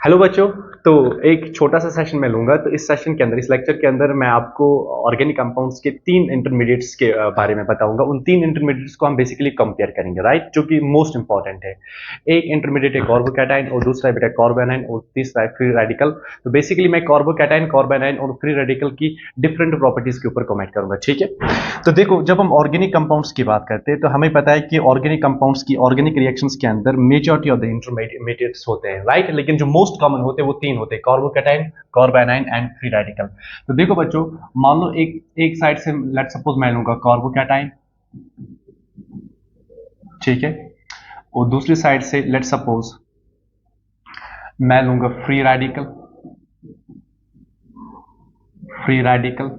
Hello बच्चों। तो एक छोटा सा सेशन मैं लूंगा। तो इस सेशन के अंदर, इस लेक्चर के अंदर मैं आपको ऑर्गेनिक कंपाउंड्स के तीन इंटरमीडिएट्स के बारे में बताऊंगा। उन तीन इंटरमीडिएट्स को हम बेसिकली कंपेयर करेंगे, राइट, जो कि मोस्ट इंपॉर्टेंट है। एक इंटरमीडिएट है कार्बोकैटायन, और दूसरा है बेटा कार्बोएनायन, और तीसरा है फ्री रेडिकल। तो बेसिकली मैं कार्बोकैटायन, कार्बोएनायन और फ्री रेडिकल की डिफरेंट प्रॉपर्टीज के ऊपर कमेंट करूंगा, ठीक है। तो देखो, जब हम ऑर्गेनिक कंपाउंड्स की बात करते हैं तो हमें पता है कि ऑर्गेनिक कंपाउंड्स की ऑर्गेनिक रिएक्शंस के अंदर मेजॉरिटी ऑफ द इंटरमीडिएट्स होते हैं, राइट। लेकिन जो मोस्ट कॉमन होते हैं वो तीन होते हैं: कार्बोकैटायन, कार्बोएनायन एंड फ्री रेडिकल। तो देखो बच्चों, मान लो एक एक साइड से लेट सपोज मैं लूंगा कार्बोकैटायन, ठीक है, और दूसरी साइड से लेट सपोज मैं लूंगा फ्री रेडिकल, फ्री रेडिकल।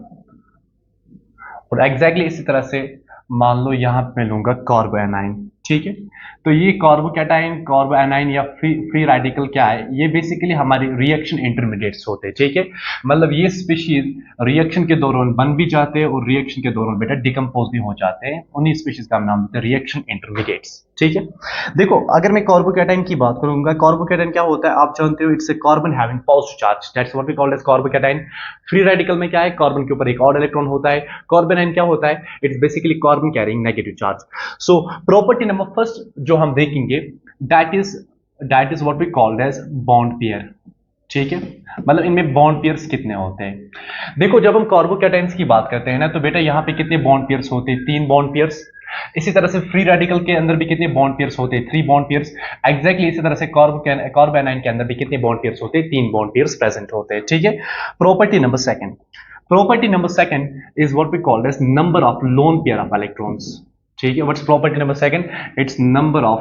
और एग्जैक्टली इसी तरह से मान लो यहां पे मैं लूंगा कार्बोएनाइन, ठीक है। तो ये कार्बोकैटायन, कार्बोएनाइन या फ्री रेडिकल क्या है? ये बेसिकली हमारे रिएक्शन इंटरमीडिएट्स होते हैं, ठीक है। मतलब ये स्पीशीज रिएक्शन के दौरान बन भी जाते हैं और रिएक्शन के दौरान बेटा डिकम्पोज भी हो जाते हैं। उन्हीं स्पीशीज का नाम होता है रिएक्शन इंटरमीडिएट्स, ठीक है। देखो, अगर मैं कार्बोकैटायन की बात करूंगा, कार्बोकैटायन क्या होता है आप जानते हो, it's a carbon having positive charge, that's what we called as carbocation. Free radical में क्या है? कार्बन के ऊपर एक और इलेक्ट्रॉन होता है। कार्बोनाइन क्या होता है? It's basically carbon carrying negative charge. So property number first जो हम देखेंगे, that is what we called as bond pair, ठीक है। मतलब इनमें बॉन्ड पेयर्स कितने होते हैं? देखो, जब हम कार्बोकैटायंस की बात करते हैं ना, तो बेटा यहां पे कितने बॉन्ड पेयर्स होते हैं? तीन बॉन्ड पेयर्स। इसी तरह से फ्री रेडिकल के अंदर भी कितने बॉन्ड पेयर्स होते हैं? Three bond pairs. एग्जैक्टली इसी तरह से कार्बोनाइन के अंदर भी कितने बॉन्ड पेयर्स होते हैं? तीन बॉन्ड पेयर्स प्रेजेंट होते हैं, ठीक है। Property number second, property number second is what we call as number of lone pair of electrons, ठीक है। what's property number second? It's number of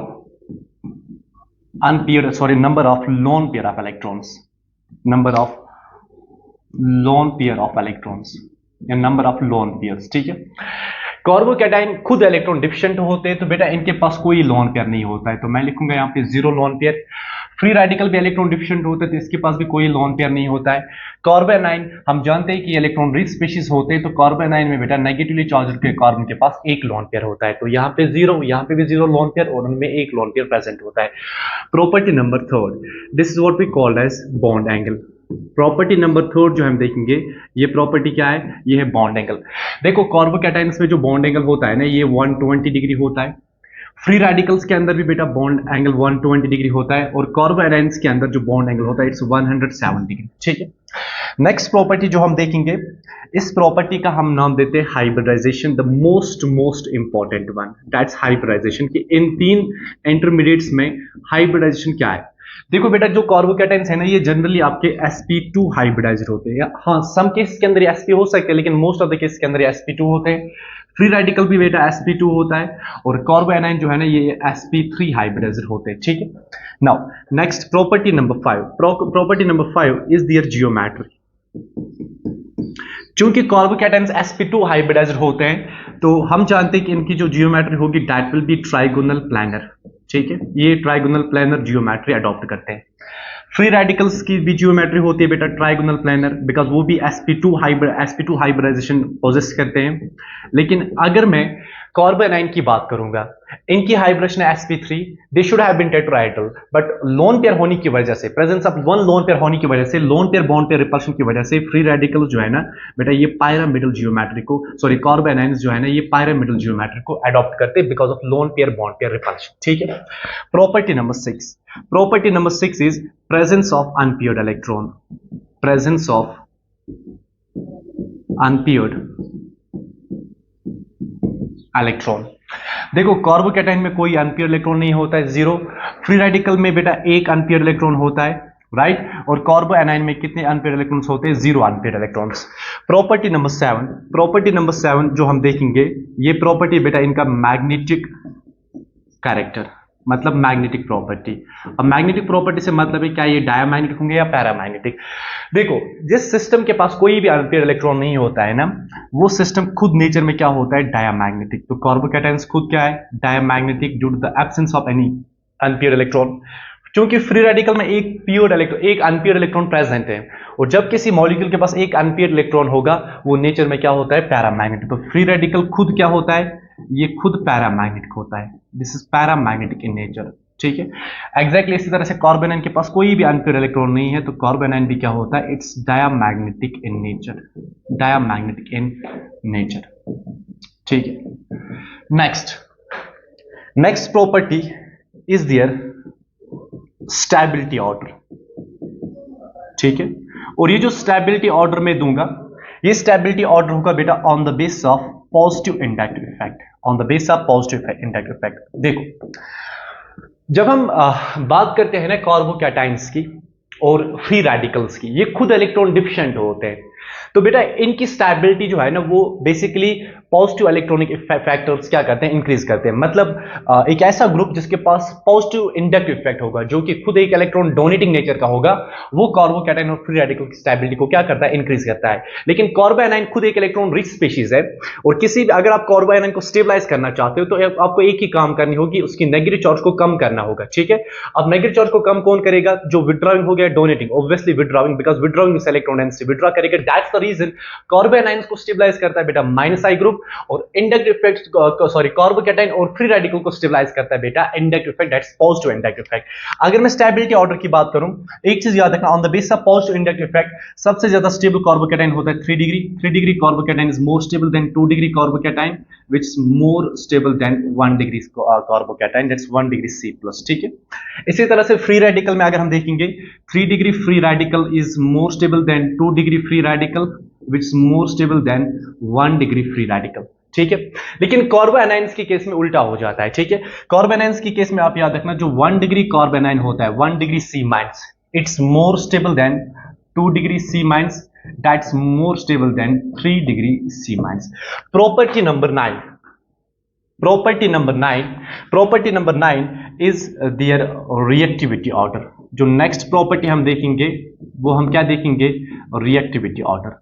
number of lone pair of electrons, number of lone pair of electrons या number of lone pairs, ठीक है। Carbocation खुद electron deficient होते हैं, तो बेटा इनके पास कोई लोन पेयर नहीं होता है, तो मैं लिखूंगा यहाँ पे zero lone pair. Free radical भी इलेक्ट्रॉन डिफिशिएंट होते हैं, तो इसके पास भी कोई लोन पेयर नहीं होता है। कार्बोनाइन हम जानते हैं कि इलेक्ट्रॉन रिच स्पीशीज होते हैं, तो कार्बोनाइन में बेटा नेगेटिवली चार्ज के कार्बन के पास एक लोन पेयर होता है, तो यहाँ पे जीरो, यहाँ पे भी जीरो लोन पेयर, और उनमें एक लोन पेयर प्रेजेंट होता है। Property number third, this is what we called as bond angle. Property number third जो हम देखेंगे, ये प्रॉपर्टी क्या है? ये है बॉन्ड एंगल। देखो, कार्बोकैटायंस में जो बॉन्ड एंगल होता है ना, ये 120 डिग्री होता है। फ्री रेडिकल्स के अंदर भी बेटा बॉन्ड एंगल 120 डिग्री होता है, और कार्बोनाइन्स के अंदर जो बॉन्ड एंगल होता है इट्स 107 डिग्री, ठीक है। नेक्स्ट प्रॉपर्टी जो हम देखेंगे, इस प्रॉपर्टी का हम नाम देते हैं hybridisation, the most important one, that's hybridisation. कि इन तीन इंटरमीडिएट्स में हाइब्रिडाइजेशन क्या है? देखो बेटा, जो कार्बोकैटायंस है ना, ये जनरली आपके sp2 हाइब्रिडाइज्ड होते हैं। हाँ, सम केस के अंदर sp हो सकते हैं, लेकिन मोस्ट ऑफ द केस के अंदर sp2 होते हैं। फ्री रेडिकल भी बेटा sp2 होता है, और कार्बोएनाइन जो है ना, ये sp3 हाइब्रिडाइज्ड होते हैं, ठीक है। Now next property number 5, property number 5 is there geometry. चूंकि कार्बोकैटायंस sp2 हाइब्रिडाइज्ड होते हैं, तो हम जानते हैं कि इनकी जो जियोमेट्री होगी that will be trigonal planar, ठीक है। ये ट्राइगोनल प्लैनर जियोमेट्री अडॉप्ट करते हैं। फ्री रेडिकल्स की भी जियोमेट्री होती है बेटा ट्राइगोनल प्लैनर, बिकॉज वो भी sp2 हाइब्रिडाइजेशन पोजेस करते हैं। लेकिन अगर मैं कार्बोनाइन की बात करूंगा, इनकी हाइब्रिडेशन है sp3, they should have been tetrahedral, but lone pair होने की वजह से, presence of one lone pair होने की वजह से, lone pair bond pair repulsion की वजह से फ्री रेडिकल जो है ना बेटा, ये पायरामिडल जियोमेट्री को, सॉरी कार्बोनाइन जो है ना, ये पायरामिडल जियोमेट्री को अडॉप्ट करते हैं because of loan pair bond pair repulsion, ठीक है। Property number 6, property number 6 is presence of unpaired electron, presence of unpaired electron. देखो, कार्बोकैटायन में कोई अनपेयर्ड इलेक्ट्रॉन नहीं होता है, जीरो। फ्री रेडिकल में बेटा एक अनपेयर्ड इलेक्ट्रॉन होता है, राइट। और कार्बोएनाइन में कितने अनपेयर्ड इलेक्ट्रॉन्स होते हैं? Zero unpaired electrons. Property number 7, property number 7 जो हम देखेंगे, ये प्रॉपर्टी बेटा इनका मैग्नेटिक कैरेक्टर, मतलब मैग्नेटिक प्रॉपर्टी। अब मैग्नेटिक प्रॉपर्टी से मतलब है क्या, ये डायमैग्नेटिक होंगे या पैरामैग्नेटिक? देखो, जिस सिस्टम के पास कोई भी अनपेयर्ड इलेक्ट्रॉन नहीं होता है ना, वो सिस्टम खुद नेचर में क्या होता है? डायमैग्नेटिक। तो कार्बोकैटायंस खुद क्या है? Diamagnetic, due to the absence of any unpaired electron. क्योंकि फ्री रेडिकल में एक अनपेयर्ड इलेक्ट्रॉन प्रेजेंट है, और जब किसी मॉलिक्यूल के पास एक अनपेयर्ड इलेक्ट्रॉन होगा, वो नेचर में क्या होता है? पैरामैग्नेटिक। तो फ्री रेडिकल खुद क्या होता है? ये खुद पैरामैग्नेटिक होता है। This is paramagnetic in nature. ठीक है। एग्जैक्टली इसी तरह से कार्बोनाइन के पास कोई भी अनपेयर इलेक्ट्रॉन नहीं है, तो कार्बोनाइन भी क्या होता है, it's diamagnetic in nature, diamagnetic in nature, ठीक है। Next property is there stability order, ठीक है। और ये जो स्टेबिलिटी ऑर्डर में दूंगा, ये स्टेबिलिटी ऑर्डर होगा बेटा on the base of positive inductive effect, on the base of positive inductive effect. देखो, जब हम बात करते हैं ना कार्बोकैटाइंस की और फ्री रेडिकल्स की, ये खुद इलेक्ट्रॉन डिफिशिएंट होते हैं, तो बेटा इनकी स्टेबिलिटी जो है ना वो बेसिकली पॉजिटिव इलेक्ट्रॉनिक फैक्टर्स क्या करते हैं, इंक्रीज करते हैं। मतलब एक ऐसा ग्रुप जिसके पास पॉजिटिव इंडक्टिव इफेक्ट होगा, जो कि खुद एक इलेक्ट्रॉन डोनेटिंग नेचर का होगा, वो कार्बोकैटायन और फ्री रेडिकल की स्टेबिलिटी को क्या करता है, इंक्रीज करता है। लेकिन कार्बोएनाइन खुद एक इलेक्ट्रॉन रिच स्पीशीज है, और किसी भी अगर आप कार्बोएनाइन को स्टेबलाइज करना चाहते हो तो आपको एक ही काम करनी होगी, उसकी नेगेटिव चार्ज को कम करना होगा, ठीक है। अब नेगेटिव चार्ज को कम कौन करेगा, जो विड्रॉइंग हो गया donating, obviously withdrawing, because withdrawing इस इलेक्ट्रॉन डेंसिटी विड्रॉ करेगा, दैट्स द रीजन कार्बोएनाइंस को स्टेबलाइज करता है बेटा माइनस आई ग्रुप, और इंडक्टिव इफेक्ट सॉरी कार्बोकैटायन और फ्री रेडिकल को स्टेबलाइज करता है बेटा inductive effect, that's positive inductive effect. अगर मैं स्टेबिलिटी ऑर्डर की बात करूं, एक चीज याद रखना, on the base of positive inductive effect सबसे ज्यादा स्टेबल कार्बोकैटायन होता है 3 degree, 3 degree carbocation is more stable then 2 degree carbocation which is more stable than 1 degree carbocation, that's 1 degree C+, ठीक है। इसी तरह से फ्री रेडिकल में अगर हम देखेंगे, 3 degree free radical is more stable then 2 degree free radical which is more stable than 1 degree free radical, ठीक है। लेकिन कार्बोएनाइंस के केस में उल्टा हो जाता है, ठीक है। कार्बोएनाइंस के केस में आप याद रखना, जो 1 डिग्री कार्बोएनाइन होता है 1 degree C-, it's more stable then 2 degree C-, that's more stable than 3 degree C-. Property number 9. Property number 9 is their reactivity order. जो next property हम देखेंगे वो हम क्या देखेंगे, reactivity order,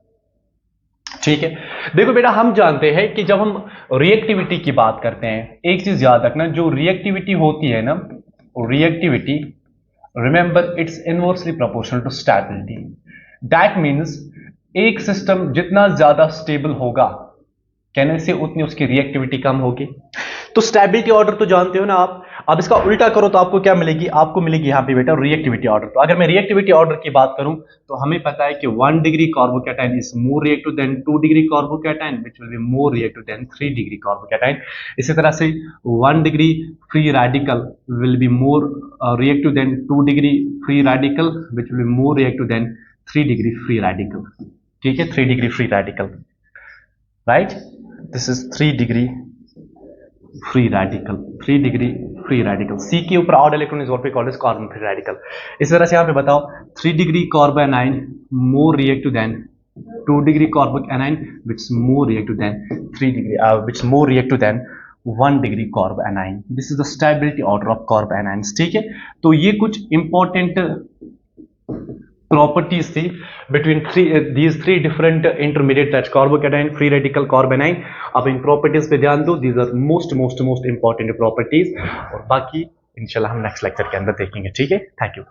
ठीक है। देखो बेटा, हम जानते हैं कि जब हम रिएक्टिविटी की बात करते हैं, एक चीज याद रखना, जो रिएक्टिविटी होती है ना, reactivity, remember it's inversely proportional to stability. That means एक सिस्टम जितना ज्यादा स्टेबल होगा, कहने से उतनी उसकी रिएक्टिविटी कम होगी। तो स्टेबिलिटी ऑर्डर तो जानते हो ना आप, अब इसका उल्टा करो तो आपको क्या मिलेगी, आपको मिलेगी यहां पे बेटा रिएक्टिविटी ऑर्डर। तो अगर मैं रिएक्टिविटी ऑर्डर की बात करूं तो हमें पता है कि 1 degree carbocation is more reactive than 2 degree carbocation which will be more reactive than 3 degree carbocation. इसी तरह से 1 degree free radical will be more reactive than 2 degree free radical which will be more reactive than 3 degree free radical, ठीक है। 3 degree free radical, right, this is 3 degree free radical, 3 degree free radical. C के ऊपर odd electron is what we call as carbon free radical. इस तरह से यहां पे बताओ, 3 degree carbanion more reactive than 2 degree carbanion which more reactive than 3 degree which more reactive than 1 degree carbanion. This is the stability order of carbanions, ठीक है। तो ये कुछ इंपॉर्टेंट प्रॉपर्टीज थी between these 3 different intermediate, that's carbocation, free radical, carbanion. अब इन properties पे ध्यान दो, these are most important properties, और बाकी इंशाल्लाह हम नेक्स्ट लेक्चर के अंदर देखेंगे, ठीक है। Thank you.